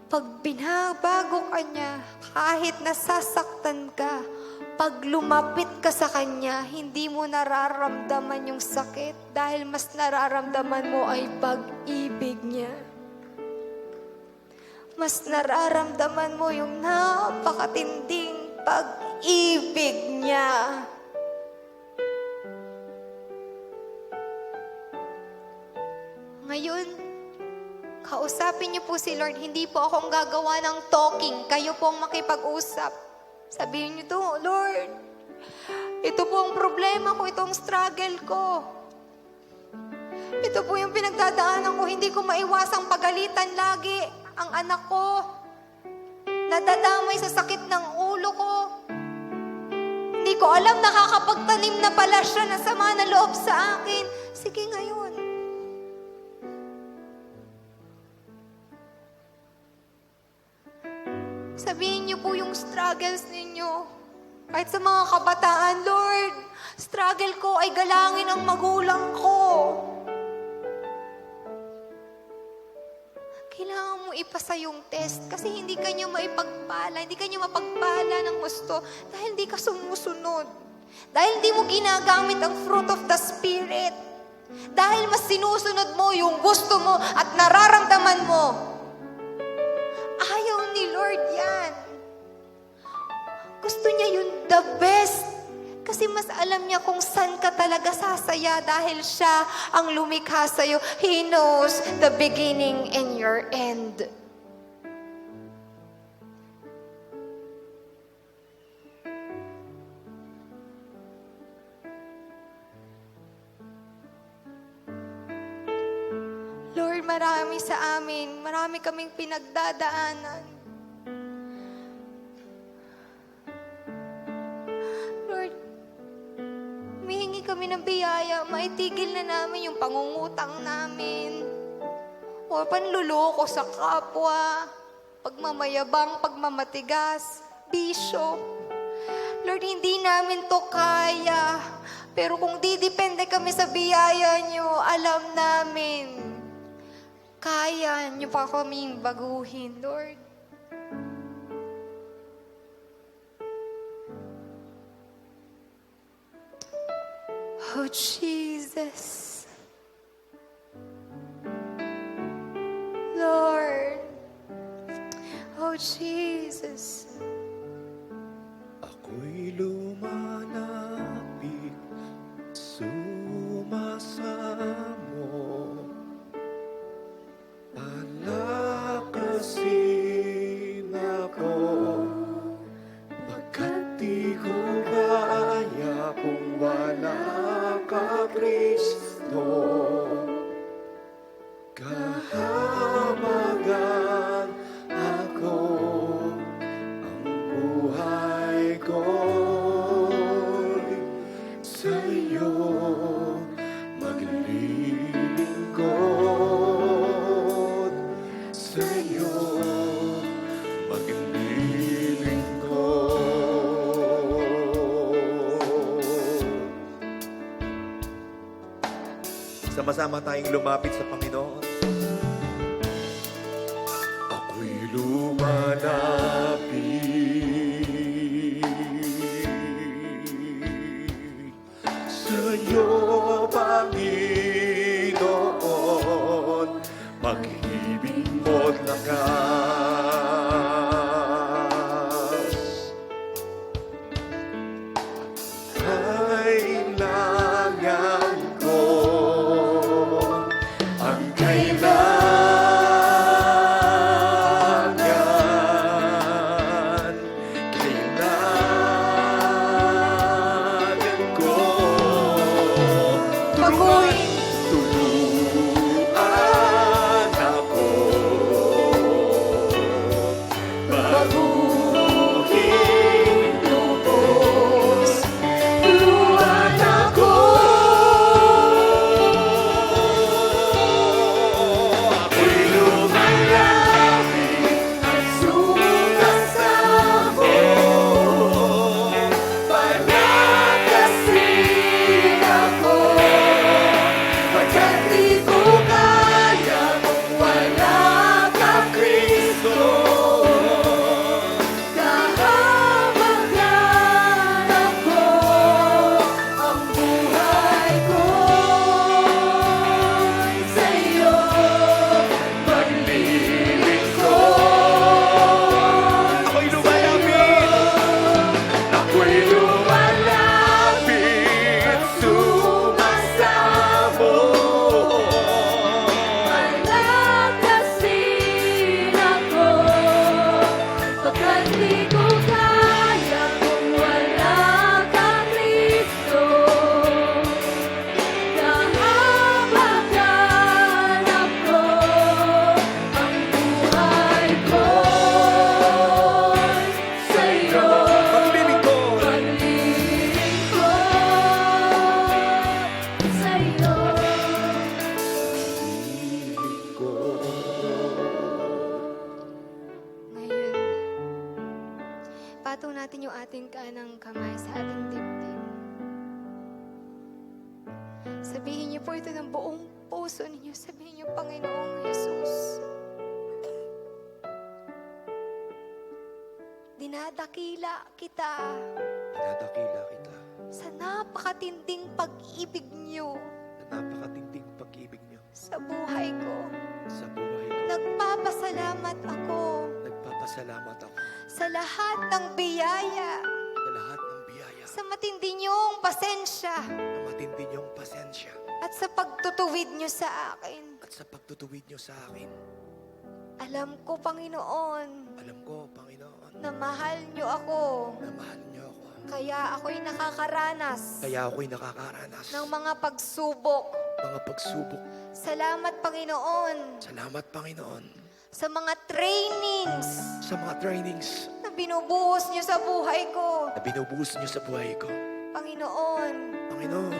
Pag binabago ka niya, kahit nasasaktan ka, pag lumapit ka sa Kanya, hindi mo nararamdaman yung sakit dahil mas nararamdaman mo ay pag-ibig niya. Mas nararamdaman mo yung napakatinding pag-ibig niya. Ngayon, kausapin niyo po si Lord. Hindi po akong gagawa ng talking. Kayo po ang makipag-usap. Sabihin niyo to, Lord, ito po ang problema ko, ito ang struggle ko. Ito po yung pinagdadaanan ko. Hindi ko maiwasang pagalitan lagi ang anak ko. Nadadamay sa sakit ng ulo ko. Hindi ko alam, nakakapagtanim na pala siya na sama na loob sa akin. Sige ngayon. struggles ninyo. Kahit sa mga kabataan, Lord, struggle ko ay galangin ang magulang ko. Kailangan mo ipasa yung test kasi hindi ka nyo maipagpala, hindi ka nyo mapagpala ng gusto dahil hindi ka sumusunod. Dahil hindi mo ginagamit ang fruit of the Spirit. Dahil mas sinusunod mo yung gusto mo at nararamdaman mo. Ayaw ni Lord yan. Gusto niya yung the best. Kasi mas alam niya kung saan ka talaga sasaya dahil siya ang lumikha sa'yo. He knows the beginning and your end. Lord, marami sa amin. Marami kaming pinagdadaanan. Lord, humihingi kami ng biyaya, maitigil na namin yung pangungutang namin. O panluloko sa kapwa, pagmamayabang, pagmamatigas, bisyo. Lord, hindi namin to kaya. Pero kung didepende kami sa biyaya nyo, alam namin, kaya nyo pa kaming baguhin, Lord. Oh, Jesus. Lord. Oh, Jesus. Ako'y lumalapit, sumasamo, palakasin ako, pagkat di ko kaya kung wala ka, Kristo. Kahamagan ako, ang buhay ko'y sa'yo maglilingkod, sa'yo maglilingkod. Sama-sama tayong lumapit sa Panginoon. Ako'y lumalapit sa'yo, Panginoon, pag-ibig mo't lakas. Kailangan ko ang kamay sa ating dibdib. Sabihin niyo po ito ng buong puso ninyo. Sabihin niyo, Panginoong Jesus, dinadakila kita Dinadakila kita sa napakatinding pag-ibig niyo sa napakatinding pag-ibig niyo sa buhay ko. sa buhay ko. Nagpapasalamat ako Nagpapasalamat ako sa lahat ng biyaya, sa lahat ng biyaya, sa matindi niyong pasensya, na matindi niyong pasensya, at sa pagtutuwid niyo sa akin. at sa pagtutuwid niyo sa akin. Alam ko, Panginoon, Alam ko, Panginoon, na mahal niyo ako. na mahal niyo ako. Kaya ako'y nakakaranas Kaya ako'y nakakaranas ng mga pagsubok. mga pagsubok. Salamat, Panginoon, Salamat, Panginoon, sa mga trainings sa mga trainings na binubuhos niyo sa buhay ko. na binubuhos niyo sa buhay ko. Panginoon, Panginoon,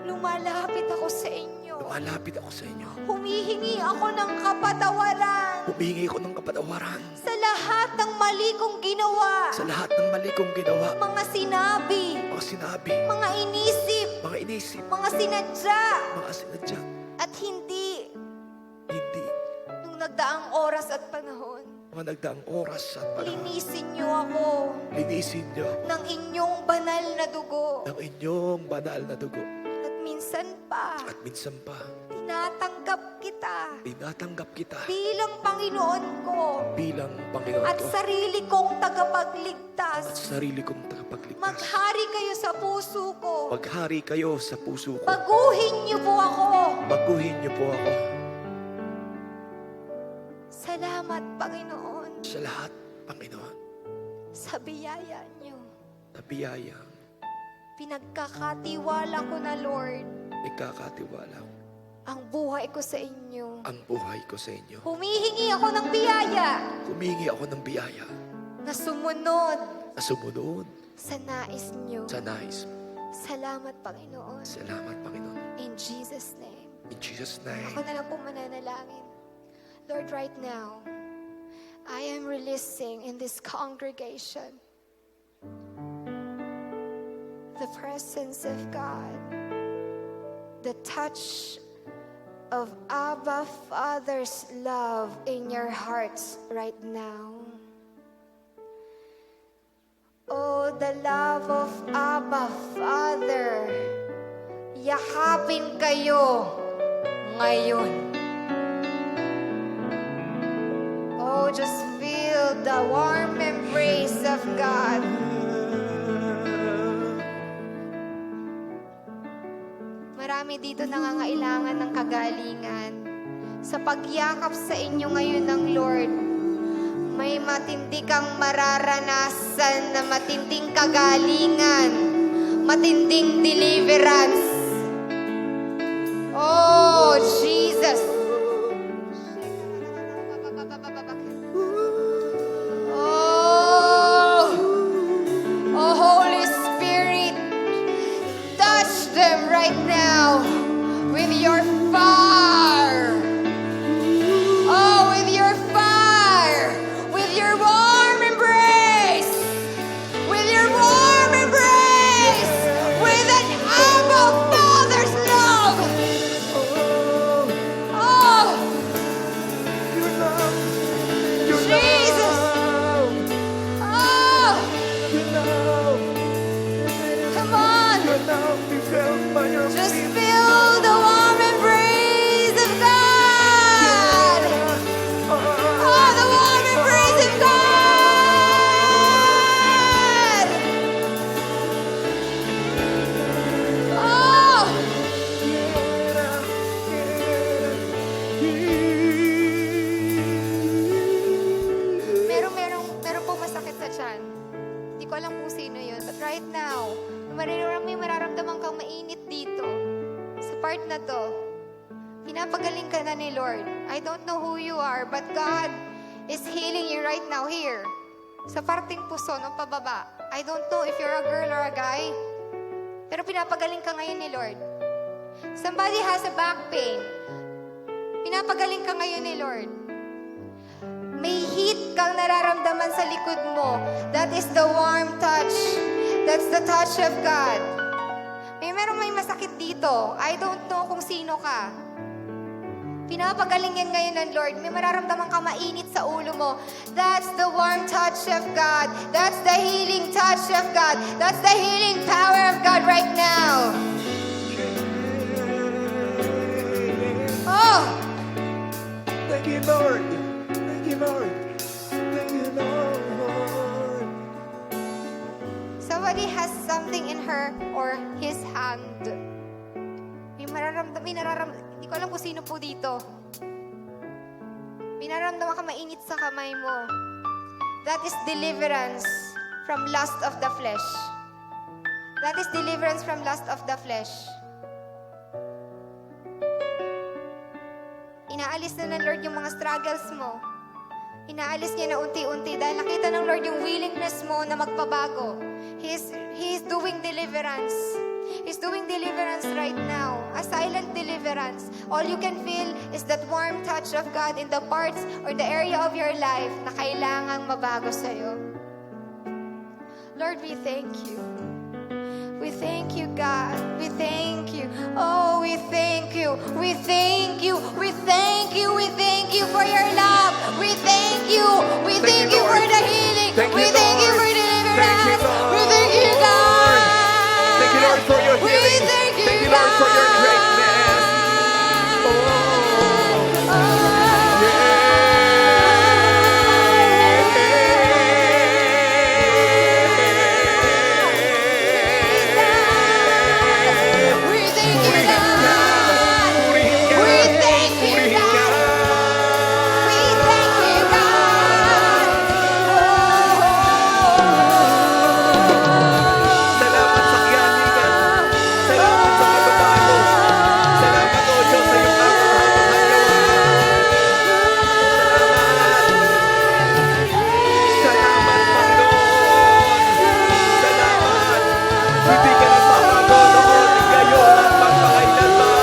lumalapit ako sa inyo. lumalapit ako sa inyo. Humihingi ako ng kapatawaran Humingi ko ng kapatawaran sa lahat ng mali kong ginawa. sa lahat ng mali kong ginawa, Mga sinabi, mga sinabi, mga inisip, mga inisip, mga sinadya, mga sinadya, at hindi hindi, nung nagdaang oras at panahon. mga nagdaang oras at panahon. Linisin niyo ako Linisin niyo ng inyong banal na dugo. ng inyong banal na dugo. At minsan pa, At minsan pa, tinatanggap kita tinatanggap kita bilang Panginoon ko bilang Panginoon at ko sarili kong at tagapagligtas. sarili kong tagapagligtas. Maghari kayo sa puso ko. Maghari kayo sa puso ko. Baguhin niyo po ako. Baguhin niyo po ako Salamat, Panginoon, sa lahat, Panginoon, sa biyaya niyo. na biyaya, Pinagkakatiwala ko na, Lord, ikakatiwala ko ang buhay ko sa inyo. ang buhay ko sa inyo. Humihingi ako ng biyaya Humingi ako ng biyaya na sumunod na sumunod sa nais niyo. sa nais. Salamat, Panginoon. Salamat, Panginoon. In Jesus' name. In Jesus' name. Ako na lang po mananalangin. Lord, right now, I am releasing in this congregation the presence of God, the touch of Abba Father's love in your hearts right now. Oh, the love of Abba Father, yakapin kayo ngayon. Oh, just feel the warm embrace of God. Marami dito nangangailangan ng kagalingan. Sa pagyakap sa inyo ngayon ng Lord, may matindi kang mararanasan na matinding kagalingan, matinding deliverance. Oh, Jesus! Oh, Holy Spirit, touch them right now with your fire. Oh, with your fire, with your warm embrace, with your warm embrace, with an Abba Father's love. Oh, Your love, your Jesus. love, Oh, your love, come on. your love be felt by your Just feet. feel the warm embrace of God. Oh, the warm embrace of God. Oh, meron po masakit sa tiyan. Hindi ko alam kung sino yun. But right now, may mararamdaman kang mainit dito. Sa part na to, pinapagaling ka na ni Lord. I don't know who you are, but God is healing you right now here. Sa parting puso ng pababa. I don't know if you're a girl or a guy, pero pinapagaling ka ngayon ni Lord. Somebody has a back pain. Pinapagaling ka ngayon ni Lord. May heat kang nararamdaman sa likod mo. That is the warm touch That's the touch of God. May masakit dito. I don't know kung sino ka. Pinapagaling yan ngayon ng Lord. May mararamdaman ka mainit sa ulo mo. That's the warm touch of God. That's the healing touch of God. That's the healing power of God right now. Oh! Thank you, Lord. Thank you, Lord. Thank you, Lord. Somebody has something in her or his hand. May nararamdaman. Hindi ko alam kung sino po dito. May nararamdaman ka mainit sa kamay mo. That is deliverance from lust of the flesh. That is deliverance from lust of the flesh. Inaalis na ng Lord yung mga struggles mo. Inaalis niya na unti-unti dahil nakita ng Lord yung willingness mo na magpabago. He's doing deliverance. He's doing deliverance right now. A silent deliverance. All you can feel is that warm touch of God in the parts or the area of your life na kailangang mabago sa'yo. Lord, we thank you. We thank you, God. We thank you. Oh, we thank you. We thank you. We thank you. We thank you for your love. We thank you. We thank you for the healing. We thank you for deliverance. We thank you, God. Thank you, Lord, for your We healing. thank you, Thank you, Lord, for your greatness. We thank you, God. We thank you, God. We thank you, God. Salamat sa kiyanigan. Salamat sa pagbabago. Salamat, O Diyos, sa iyong kabuhayan. Salamat, Panginoon. Salamat. Hindi ka nagbabago noon, ngayon, at magpakailanman.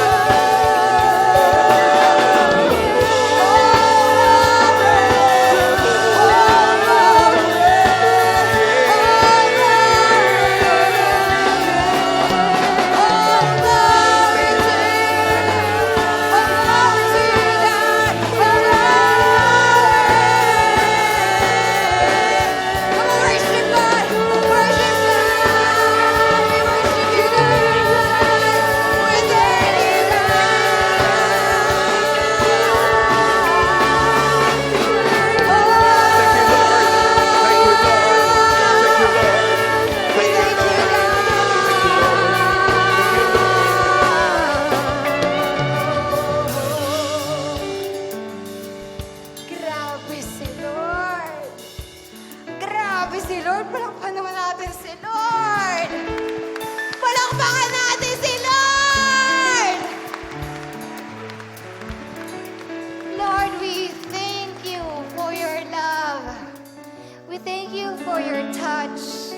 Grabe si Lord. Grabe si Lord. Palakpakan naman natin si Lord. Palakpakan natin si Lord. Lord, we thank you for your love. We thank you for your touch.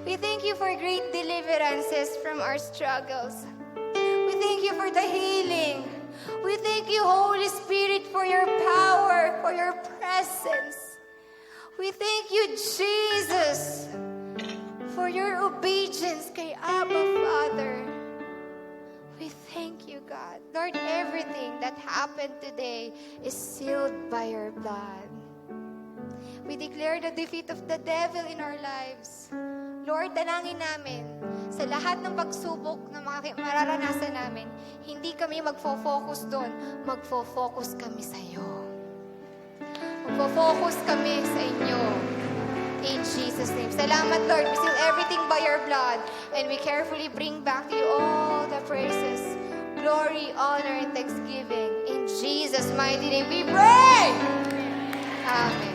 We thank you for great deliverances from our struggles. We thank you for the healing. We thank you, Holy Spirit, for your power, for your presence. We thank you, Jesus, for your obedience kay Abba, Father. We thank you, God. Lord, everything that happened today is sealed by your blood. We declare the defeat of the devil in our lives. Lord, dalangin namin sa lahat ng pagsubok na mararanasan namin, hindi kami magfo-focus doon, magfo-focus kami sa iyo. Magfo-focus kami sa inyo. In Jesus' name. Salamat, Lord. We seal everything by your blood and we carefully bring back to you all the praises, glory, honor, and thanksgiving. In Jesus' mighty name we pray. Amen.